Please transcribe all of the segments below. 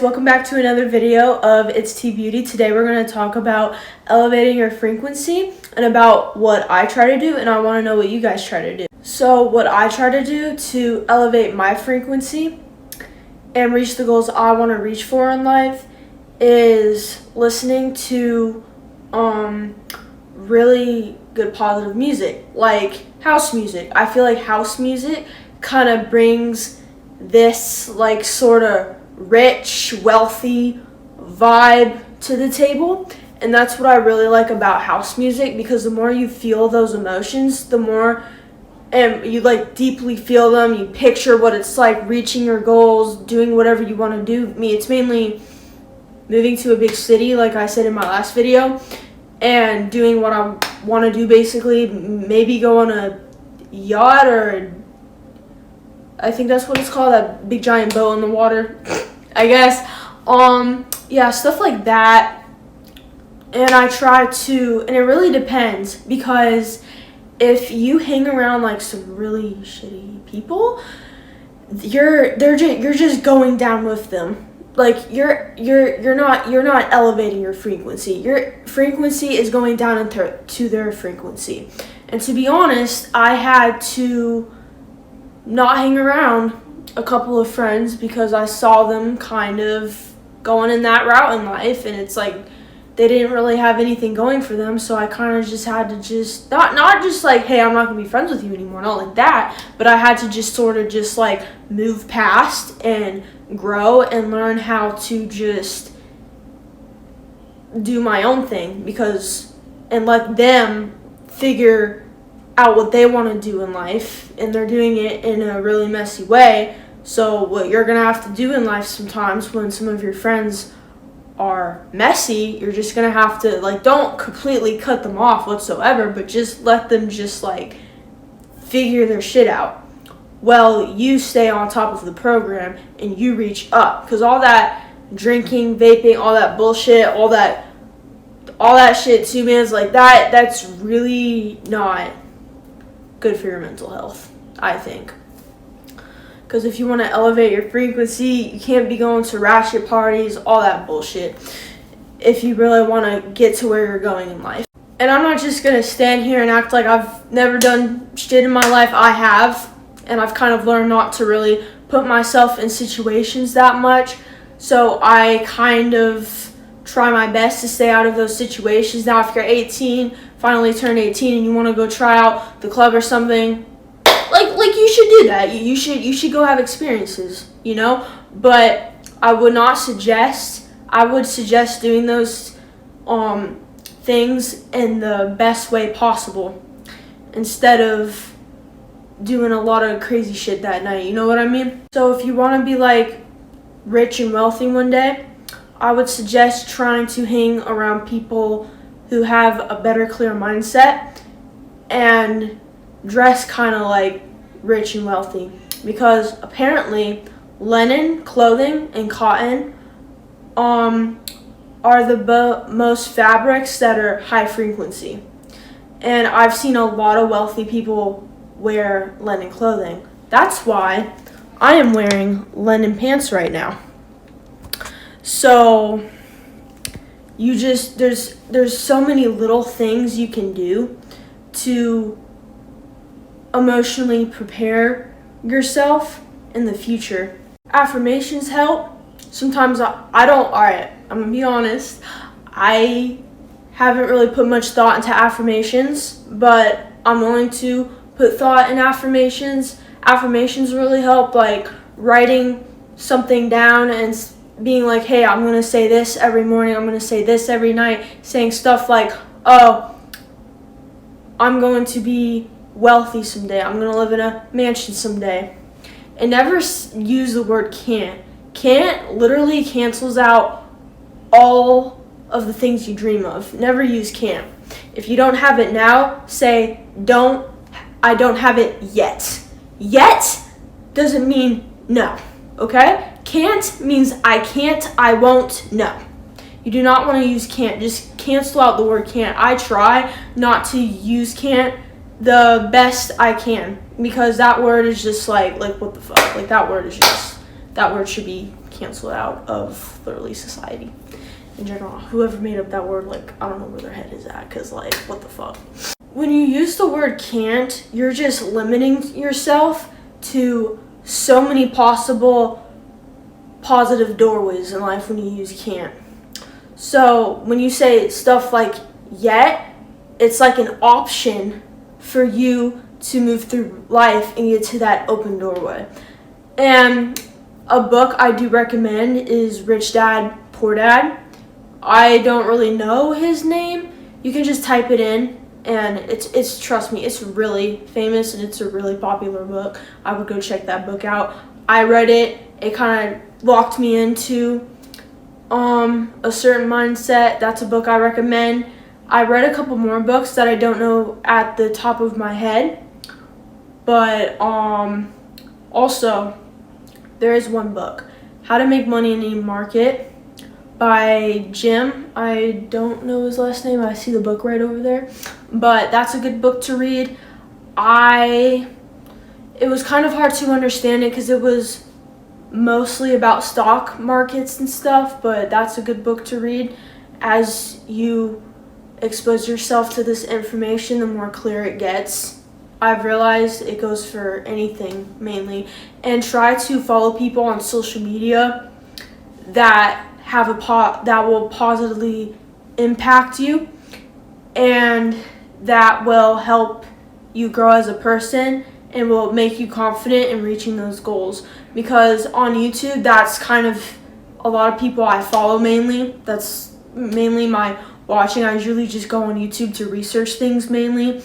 guys, welcome back to another video of It's T Beauty. Today we're going to talk about elevating your frequency and about what I try to do, and I want to know what you guys try to do. So what I try to do to elevate my frequency and reach the goals I want to reach for in life is listening to really good positive music, like house music. I feel like house music kind of brings this like sort of rich, wealthy vibe to the table, and that's what I really like about house music, because the more you feel those emotions, the more you like deeply feel them, you picture what it's like reaching your goals, doing whatever you want to do. It's mainly moving to a big city, like I said in my last video, and doing what I want to do, basically. Maybe go on a yacht, or I think that's what it's called, that big giant boat in the water, I guess. Yeah, stuff like that. And I try to, and it really depends, because if you hang around like some really shitty people, you're just going down with them. Like you're not elevating your frequency. Your frequency is going down to their frequency. And to be honest, I had to not hang around a couple of friends because I saw them kind of going in that route in life, and it's like they didn't really have anything going for them, so I kind of just had to just not just like, hey, I'm not gonna be friends with you anymore, not like that, but I had to just sort of just like move past and grow and learn how to just do my own thing, and let them figure out what they want to do in life, and they're doing it in a really messy way. So what you're gonna have to do in life sometimes, when some of your friends are messy, you're just gonna have to, like, don't completely cut them off whatsoever, but just let them just like figure their shit out. Well, you stay on top of the program and you reach up, because all that drinking, vaping, all that bullshit, all that shit too, man, is like that's really not good for your mental health, I think. Because if you want to elevate your frequency, you can't be going to ratchet parties, all that bullshit, if you really want to get to where you're going in life. And I'm not just going to stand here and act like I've never done shit in my life. I have, and I've kind of learned not to really put myself in situations that much. So I kind of try my best to stay out of those situations. Now, if you're 18, finally turned 18, and you want to go try out the club or something, like you should do that. You should go have experiences, you know? But I would suggest doing those things in the best way possible, instead of doing a lot of crazy shit that night, you know what I mean? So if you want to be like rich and wealthy one day, I would suggest trying to hang around people who have a better, clear mindset and dress kind of like rich and wealthy, because apparently linen clothing and cotton are the most fabrics that are high frequency, and I've seen a lot of wealthy people wear linen clothing. That's why I am wearing linen pants right now. So there's so many little things you can do to emotionally prepare yourself in the future. Affirmations help. Sometimes I don't. Alright, I'm gonna be honest, I haven't really put much thought into affirmations, but I'm willing to put thought in affirmations. Affirmations really help, like writing something down and being like, hey, I'm gonna say this every morning, I'm gonna say this every night, saying stuff like, oh, I'm going to be wealthy someday, I'm gonna live in a mansion someday. And never use the word can't. Can't literally cancels out all of the things you dream of. Never use can't. If you don't have it now, say I don't have it yet. Yet doesn't mean no, okay? Can't means I can't, I won't, no. You do not want to use can't. Just cancel out the word can't. I try not to use can't the best I can, because that word is just like what the fuck? Like that word should be canceled out of literally society in general. Whoever made up that word, like, I don't know where their head is at, because, like, what the fuck. When you use the word can't, you're just limiting yourself to so many possible positive doorways in life when you use can't. So when you say stuff like yet, it's like an option for you to move through life and get to that open doorway. And a book I do recommend is Rich Dad, Poor Dad. I don't really know his name. You can just type it in, and it's trust me, it's really famous and it's a really popular book. I would go check that book out. I read it. It kind of walked me into a certain mindset. That's a book I recommend. I read a couple more books that I don't know at the top of my head, but also there is one book, How to Make Money in Any Market, by Jim. I don't know his last name. I see the book right over there, but that's a good book to read. It was kind of hard to understand it because it was mostly about stock markets and stuff, but that's a good book to read. As you expose yourself to this information, the more clear it gets. I've realized it goes for anything mainly. And try to follow people on social media that have that will positively impact you and that will help you grow as a person and will make you confident in reaching those goals. Because on YouTube, that's kind of a lot of people I follow mainly. That's mainly my watching. I usually just go on YouTube to research things mainly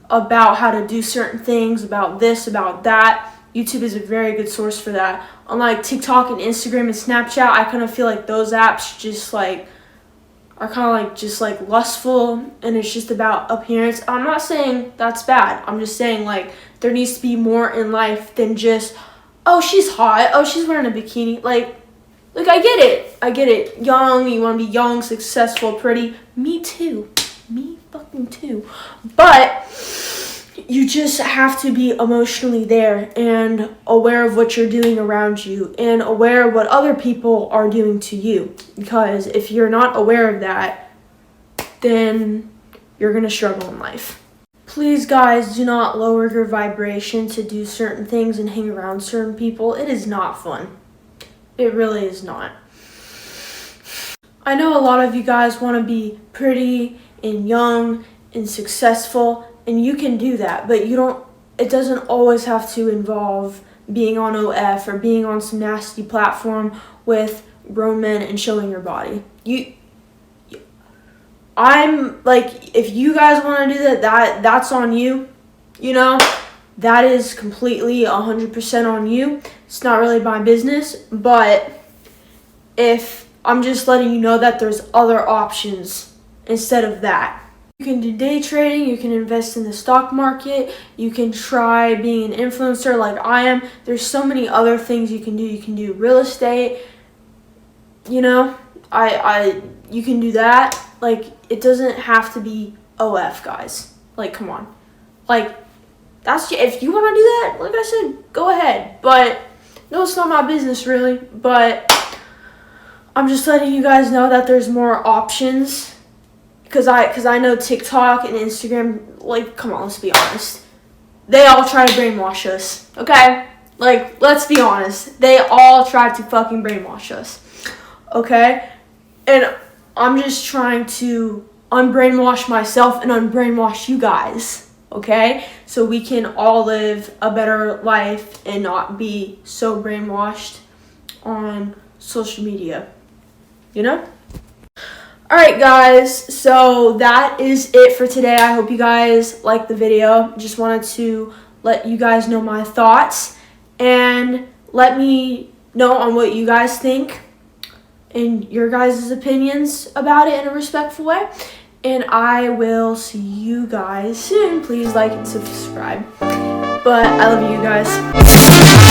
about how to do certain things, about this, about that. YouTube is a very good source for that. Unlike TikTok and Instagram and Snapchat, I kind of feel like those apps just like are kind of like just like lustful, and it's just about appearance. I'm not saying that's bad. I'm just saying like there needs to be more in life than just, oh, she's hot, oh, she's wearing a bikini. Like I get it. Young, you want to be young, successful, pretty. Me too. Me fucking too. But you just have to be emotionally there and aware of what you're doing around you and aware of what other people are doing to you. Because if you're not aware of that, then you're going to struggle in life. Please, guys, do not lower your vibration to do certain things and hang around certain people. It is not fun. It really is not. I know a lot of you guys want to be pretty and young and successful, and you can do that, but it doesn't always have to involve being on OF or being on some nasty platform with grown men and showing your body. I'm like, if you guys want to do that's on you, that is completely 100% on you. It's not really my business, but if I'm just letting you know that there's other options instead of that. You can do day trading, you can invest in the stock market, you can try being an influencer like I am. There's so many other things you can do. You can do real estate, you can do that. Like, it doesn't have to be OF, guys. Like, come on. Like, if you want to do that, like I said, go ahead. But no, it's not my business really. But I'm just letting you guys know that there's more options. Because I know TikTok and Instagram, like, come on, let's be honest. They all try to brainwash us, okay? Like, let's be honest. They all try to fucking brainwash us, okay? And I'm just trying to unbrainwash myself and unbrainwash you guys, okay? So we can all live a better life and not be so brainwashed on social media, Alright guys, so that is it for today. I hope you guys liked the video. Just wanted to let you guys know my thoughts and let me know on what you guys think and your guys' opinions about it in a respectful way. And I will see you guys soon. Please like and subscribe. But I love you guys.